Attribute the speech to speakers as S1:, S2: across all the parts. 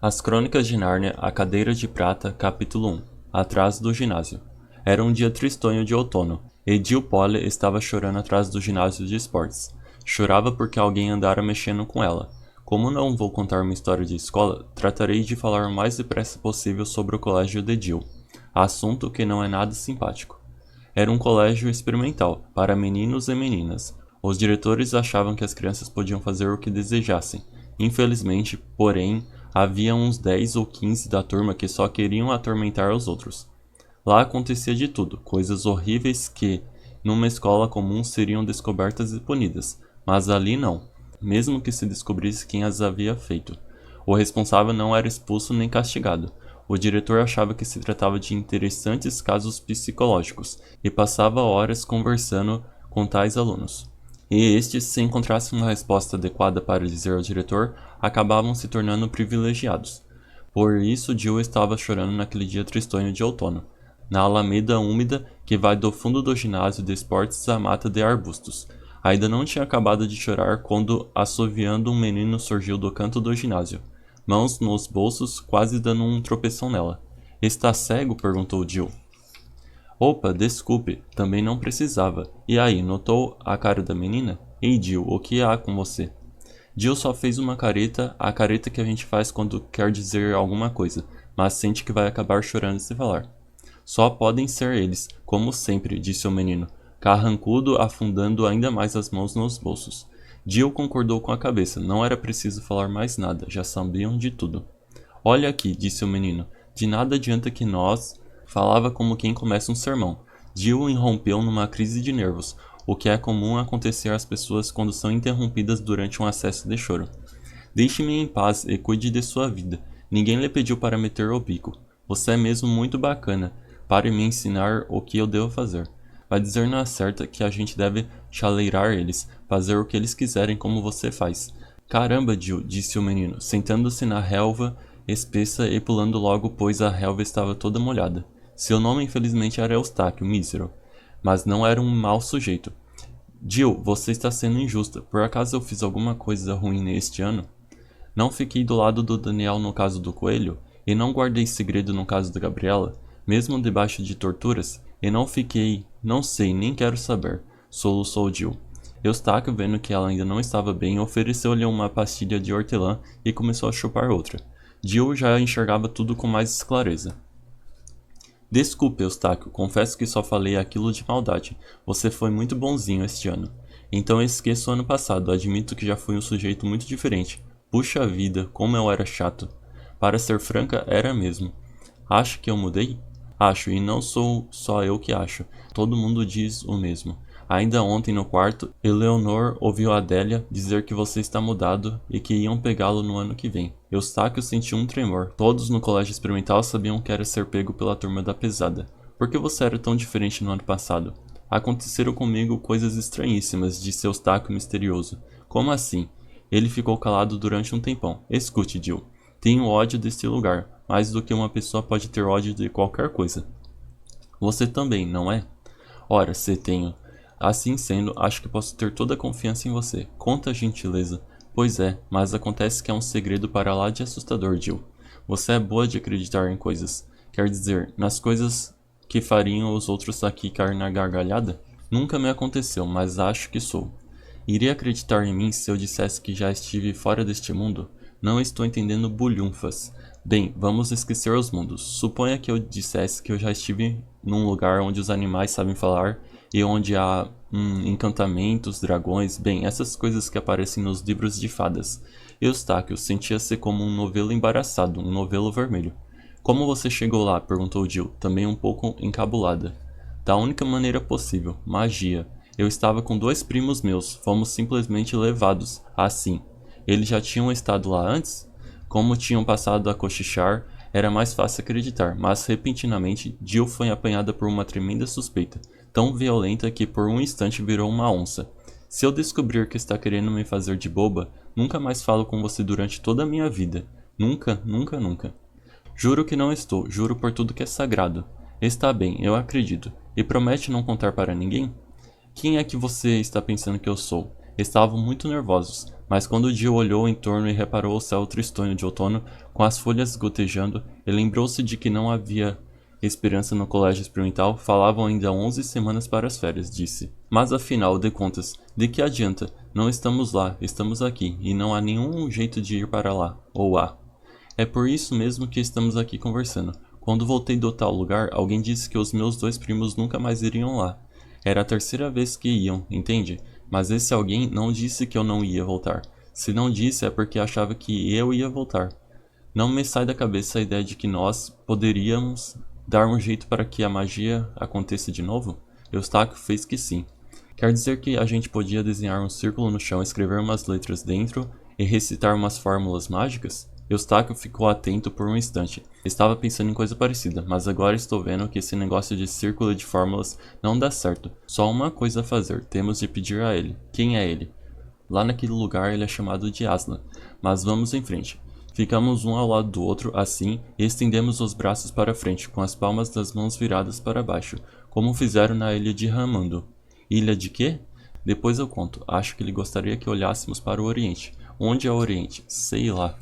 S1: As Crônicas de Nárnia, A Cadeira de Prata, capítulo 1. Atrás do ginásio. Era um dia tristonho de outono, e Jill Polly estava chorando atrás do ginásio de esportes. Chorava porque alguém andara mexendo com ela. Como não vou contar uma história de escola, tratarei de falar o mais depressa possível sobre o colégio de Jill, assunto que não é nada simpático. Era um colégio experimental, para meninos e meninas. Os diretores achavam que as crianças podiam fazer o que desejassem. Infelizmente, porém, havia uns 10 ou 15 da turma que só queriam atormentar os outros. Lá acontecia de tudo, coisas horríveis que, numa escola comum, seriam descobertas e punidas, mas ali não, mesmo que se descobrisse quem as havia feito. O responsável não era expulso nem castigado. O diretor achava que se tratava de interessantes casos psicológicos e passava horas conversando com tais alunos. E estes, se encontrassem uma resposta adequada para dizer ao diretor, acabavam se tornando privilegiados. Por isso Jill estava chorando naquele dia tristonho de outono, na alameda úmida que vai do fundo do ginásio de esportes à mata de arbustos. Ainda não tinha acabado de chorar quando, assoviando, um menino surgiu do canto do ginásio, mãos nos bolsos, quase dando um tropeção nela. — Está cego? Perguntou Jill. Opa, desculpe, também não precisava. E aí, notou a cara da menina? Ei, Jill, o que há com você? Jill só fez uma careta, a careta que a gente faz quando quer dizer alguma coisa, mas sente que vai acabar chorando se falar. Só podem ser eles, como sempre, disse o menino, carrancudo, afundando ainda mais as mãos nos bolsos. Jill concordou com a cabeça, não era preciso falar mais nada, já sabiam de tudo. Olha aqui, disse o menino, de nada adianta que nós... Falava como quem começa um sermão. Jill irrompeu numa crise de nervos, o que é comum acontecer às pessoas quando são interrompidas durante um acesso de choro. Deixe-me em paz e cuide de sua vida. Ninguém lhe pediu para meter o bico. Você é mesmo muito bacana. Pare me ensinar o que eu devo fazer. Vai dizer na certa que a gente deve chaleirar eles, fazer o que eles quiserem como você faz. Caramba, Jill, disse o menino, sentando-se na relva espessa e pulando logo, pois a relva estava toda molhada. Seu nome infelizmente era Eustáquio, mísero, mas não era um mau sujeito. Jill, você está sendo injusta. Por acaso eu fiz alguma coisa ruim neste ano? Não fiquei do lado do Daniel no caso do coelho, e não guardei segredo no caso da Gabriela, mesmo debaixo de torturas, e não fiquei, não sei, nem quero saber, soluçou Jill. Eustáquio, vendo que ela ainda não estava bem, ofereceu-lhe uma pastilha de hortelã e começou a chupar outra. Jill já enxergava tudo com mais clareza. Desculpe, Eustáquio, confesso que só falei aquilo de maldade. Você foi muito bonzinho este ano. Então esqueço o ano passado, admito que já fui um sujeito muito diferente. Puxa vida, como eu era chato. Para ser franca, era mesmo. Acha que eu mudei? Acho, e não sou só eu que acho. Todo mundo diz o mesmo. Ainda ontem no quarto, Eleonor ouviu Adélia dizer que você está mudado e que iam pegá-lo no ano que vem. Eustáquio sentiu um tremor. Todos no colégio experimental sabiam que era ser pego pela turma da pesada. Por que você era tão diferente no ano passado? Aconteceram comigo coisas estranhíssimas, disse Eustáquio misterioso. Como assim? Ele ficou calado durante um tempão. Escute, Jill. Tenho ódio deste lugar, mais do que uma pessoa pode ter ódio de qualquer coisa. Você também, não é? Ora, se tenho. Assim sendo, acho que posso ter toda a confiança em você. Conta a gentileza. Pois é, mas acontece que é um segredo para lá de assustador, Jill. Você é boa de acreditar em coisas. Quer dizer, nas coisas que fariam os outros aqui cair na gargalhada? Nunca me aconteceu, mas acho que sou. Iria acreditar em mim se eu dissesse que já estive fora deste mundo? Não estou entendendo bulhunfas. Bem, vamos esquecer os mundos. Suponha que eu dissesse que eu já estive num lugar onde os animais sabem falar e onde há encantamentos, dragões, bem, essas coisas que aparecem nos livros de fadas. Eustáquio sentia-se como um novelo embaraçado, um novelo vermelho. Como você chegou lá? Perguntou Jill, também um pouco encabulada. Da única maneira possível, magia. Eu estava com 2 primos meus, fomos simplesmente levados, assim. Eles já tinham estado lá antes? Como tinham passado a cochichar, era mais fácil acreditar, mas repentinamente Jill foi apanhada por uma tremenda suspeita, tão violenta que por um instante virou uma onça. Se eu descobrir que está querendo me fazer de boba, nunca mais falo com você durante toda a minha vida. Nunca, nunca, nunca. Juro que não estou, juro por tudo que é sagrado. Está bem, eu acredito. E promete não contar para ninguém? Quem é que você está pensando que eu sou? Estavam muito nervosos, mas quando Jill olhou em torno e reparou o céu tristonho de outono, com as folhas gotejando, e lembrou-se de que não havia esperança no colégio experimental, falavam ainda 11 semanas para as férias, disse. Mas afinal de contas, de que adianta? Não estamos lá, estamos aqui, e não há nenhum jeito de ir para lá, ou há. É por isso mesmo que estamos aqui conversando. Quando voltei do tal lugar, alguém disse que os meus 2 primos nunca mais iriam lá. Era a terceira vez que iam, entende? Mas esse alguém não disse que eu não ia voltar. Se não disse é porque achava que eu ia voltar. Não me sai da cabeça a ideia de que nós poderíamos dar um jeito para que a magia aconteça de novo? Eustáquio fez que sim. Quer dizer que a gente podia desenhar um círculo no chão, escrever umas letras dentro e recitar umas fórmulas mágicas? Eustáquio ficou atento por um instante. Estava pensando em coisa parecida, mas agora estou vendo que esse negócio de círculo e de fórmulas não dá certo. Só uma coisa a fazer, temos de pedir a ele. Quem é ele? Lá naquele lugar ele é chamado de Aslan. Mas vamos em frente. Ficamos um ao lado do outro, assim, e estendemos os braços para frente, com as palmas das mãos viradas para baixo, como fizeram na ilha de Ramundo. Ilha de quê? Depois eu conto. Acho que ele gostaria que olhássemos para o Oriente. Onde é o Oriente? Sei lá.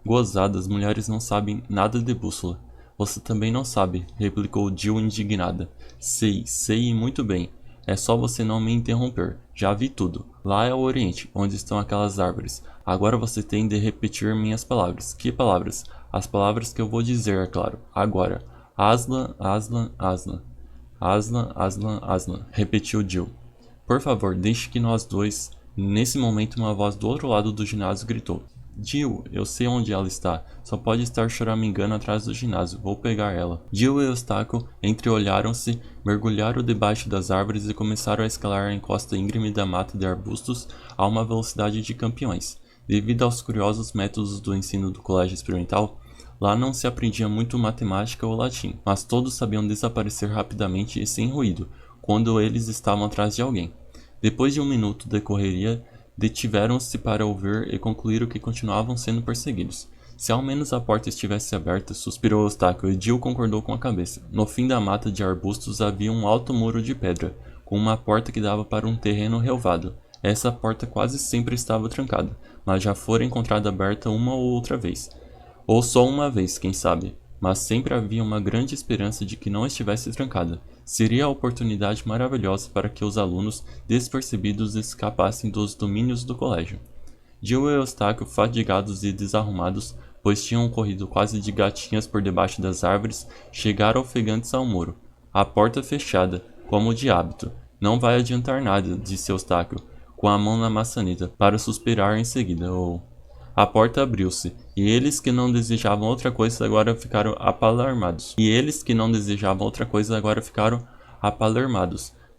S1: Gozada, as mulheres não sabem nada de bússola. Você também não sabe, replicou Jill indignada. Sei muito bem. É só você não me interromper. Já vi tudo. Lá é o Oriente, onde estão aquelas árvores. Agora você tem de repetir minhas palavras. Que palavras? As palavras que eu vou dizer, é claro. Agora. Aslan, Aslan, Aslan. Aslan, Aslan, Aslan, repetiu Jill. Por favor, deixe que nós dois... Nesse momento, uma voz do outro lado do ginásio gritou. Jill, eu sei onde ela está. Só pode estar choramingando atrás do ginásio. Vou pegar ela. Jill e Eustáquio entreolharam-se, mergulharam debaixo das árvores e começaram a escalar a encosta íngreme da mata de arbustos a uma velocidade de campeões. Devido aos curiosos métodos do ensino do colégio experimental, lá não se aprendia muito matemática ou latim, mas todos sabiam desaparecer rapidamente e sem ruído, quando eles estavam atrás de alguém. Depois de um minuto de correria, detiveram-se para ouvir e concluíram que continuavam sendo perseguidos. Se ao menos a porta estivesse aberta, suspirou Eustáquio, e Jill concordou com a cabeça. No fim da mata de arbustos havia um alto muro de pedra, com uma porta que dava para um terreno relvado. Essa porta quase sempre estava trancada, mas já fora encontrada aberta uma ou outra vez. Ou só uma vez, quem sabe. Mas sempre havia uma grande esperança de que não estivesse trancada. Seria a oportunidade maravilhosa para que os alunos despercebidos escapassem dos domínios do colégio. Jill e Eustáquio, fadigados e desarrumados, pois tinham corrido quase de gatinhas por debaixo das árvores, chegaram ofegantes ao muro. A porta fechada, como de hábito. Não vai adiantar nada, disse Eustáquio, com a mão na maçaneta, para suspirar em seguida. A porta abriu-se, e eles que não desejavam outra coisa agora ficaram apalermados,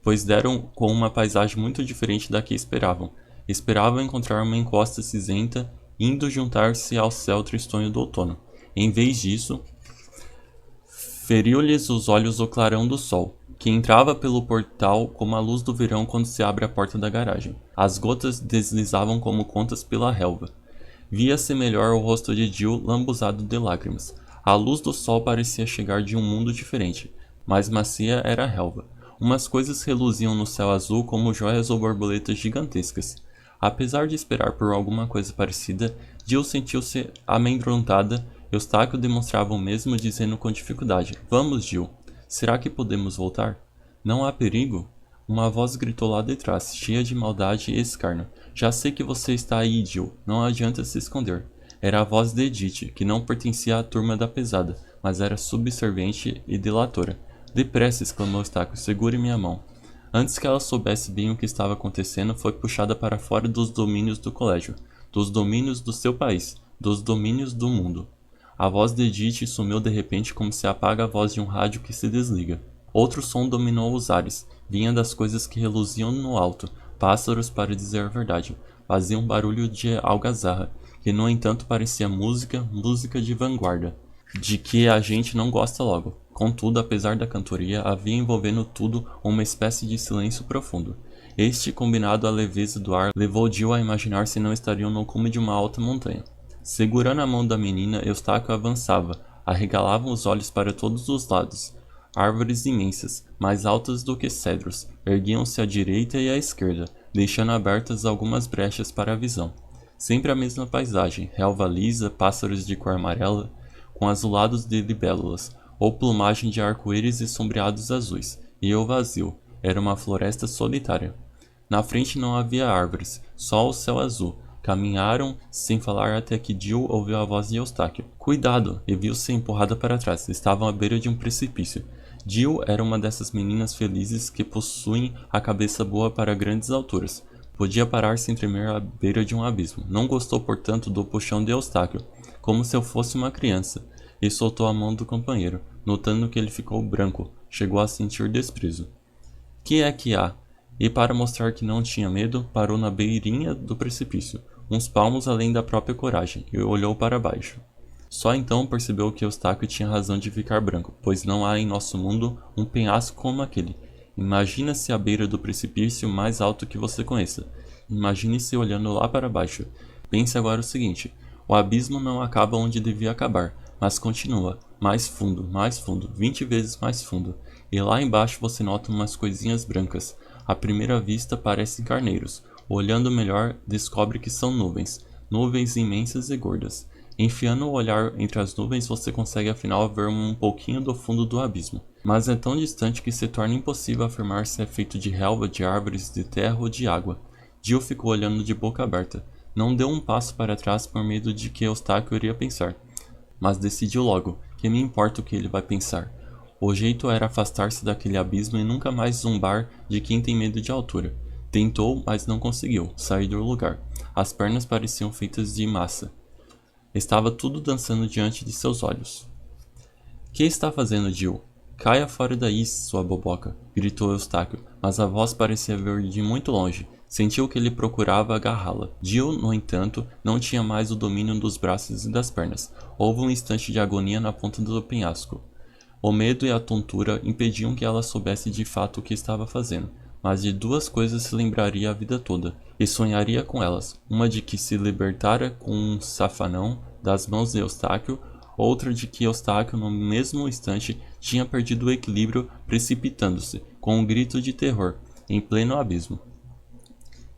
S1: pois deram com uma paisagem muito diferente da que esperavam. Esperavam encontrar uma encosta cinzenta indo juntar-se ao céu tristonho do outono. Em vez disso, feriu-lhes os olhos o clarão do sol, que entrava pelo portal como a luz do verão quando se abre a porta da garagem. As gotas deslizavam como contas pela relva. Via-se melhor o rosto de Jill lambuzado de lágrimas. A luz do sol parecia chegar de um mundo diferente, mais macia era a relva. Umas coisas reluziam no céu azul como joias ou borboletas gigantescas. Apesar de esperar por alguma coisa parecida, Jill sentiu-se amedrontada. Eustáquio demonstrava o mesmo, dizendo com dificuldade: Vamos, Jill. Será que podemos voltar? Não há perigo? Uma voz gritou lá de trás, cheia de maldade e escárnio. Já sei que você está aí, Jill. Não adianta se esconder. Era a voz de Edith, que não pertencia à turma da pesada, mas era subserviente e delatora. Depressa, exclamou Eustáquio. Segure minha mão. Antes que ela soubesse bem o que estava acontecendo, foi puxada para fora dos domínios do colégio, dos domínios do seu país, dos domínios do mundo. A voz de Edith sumiu de repente como se apaga a voz de um rádio que se desliga. Outro som dominou os ares. Vinha das coisas que reluziam no alto. Pássaros, para dizer a verdade, faziam barulho de algazarra, que no entanto parecia música de vanguarda, de que a gente não gosta logo. Contudo, apesar da cantoria, havia envolvendo tudo uma espécie de silêncio profundo. Este, combinado à leveza do ar, levou Jill a imaginar se não estariam no cume de uma alta montanha. Segurando a mão da menina, Eustáquio avançava, arregalavam os olhos para todos os lados. Árvores imensas, mais altas do que cedros, erguiam-se à direita e à esquerda. deixando abertas algumas brechas para a visão. Sempre a mesma paisagem, relva lisa, pássaros de cor amarela, com azulados de libélulas, ou plumagem de arco-íris e sombreados azuis, e o vazio, era uma floresta solitária. Na frente não havia árvores, só o céu azul. Caminharam sem falar até que Jill ouviu a voz de Eustáquio. Cuidado! E viu-se empurrada para trás. Estavam à beira de um precipício. Jill era uma dessas meninas felizes que possuem a cabeça boa para grandes alturas. Podia parar sem tremer à beira de um abismo. Não gostou, portanto, do puxão de Eustáquio, como se eu fosse uma criança, e soltou a mão do companheiro, notando que ele ficou branco. Chegou a sentir desprezo. Que é que há? E para mostrar que não tinha medo, parou na beirinha do precipício, uns palmos além da própria coragem, e olhou para baixo. Só então percebeu que Eustáquio tinha razão de ficar branco, pois não há em nosso mundo um penhasco como aquele. Imagina-se à beira do precipício mais alto que você conheça. Imagine-se olhando lá para baixo. Pense agora o seguinte: o abismo não acaba onde devia acabar, mas continua, mais fundo, 20 vezes mais fundo. E lá embaixo você nota umas coisinhas brancas. À primeira vista parecem carneiros. Olhando melhor, descobre que são nuvens. Nuvens imensas e gordas. Enfiando o olhar entre as nuvens, você consegue afinal ver um pouquinho do fundo do abismo. Mas é tão distante que se torna impossível afirmar se é feito de relva, de árvores, de terra ou de água. Jill ficou olhando de boca aberta. Não deu um passo para trás por medo de que Eustáquio iria pensar. Mas decidiu logo, que me importa o que ele vai pensar. O jeito era afastar-se daquele abismo e nunca mais zombar de quem tem medo de altura. Tentou, mas não conseguiu sair do lugar. As pernas pareciam feitas de massa. Estava tudo dançando diante de seus olhos. Que está fazendo, Jill? Caia fora daí, sua boboca, gritou Eustáquio, mas a voz parecia vir de muito longe. Sentiu que ele procurava agarrá-la. Jill, no entanto, não tinha mais o domínio dos braços e das pernas. Houve um instante de agonia na ponta do penhasco. O medo e a tontura impediam que ela soubesse de fato o que estava fazendo, mas de duas coisas se lembraria a vida toda, e sonharia com elas, uma de que se libertara com um safanão das mãos de Eustáquio, outra de que Eustáquio no mesmo instante tinha perdido o equilíbrio, precipitando-se, com um grito de terror, em pleno abismo.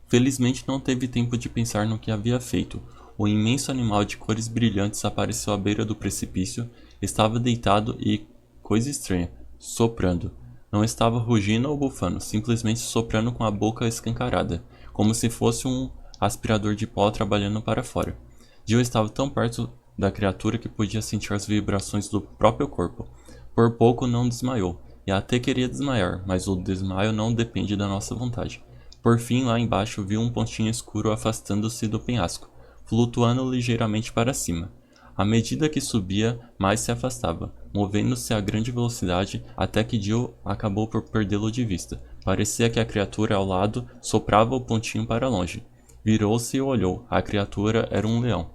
S1: Felizmente não teve tempo de pensar no que havia feito. O imenso animal de cores brilhantes apareceu à beira do precipício, estava deitado e, coisa estranha, soprando. Não estava rugindo ou bufando, simplesmente soprando com a boca escancarada, como se fosse um aspirador de pó trabalhando para fora. Jill estava tão perto da criatura que podia sentir as vibrações do próprio corpo. Por pouco não desmaiou, e até queria desmaiar, mas o desmaio não depende da nossa vontade. Por fim, lá embaixo viu um pontinho escuro afastando-se do penhasco, flutuando ligeiramente para cima. À medida que subia, mais se afastava, movendo-se a grande velocidade até que Jill acabou por perdê-lo de vista. Parecia que a criatura ao lado soprava o pontinho para longe. Virou-se e olhou. A criatura era um leão.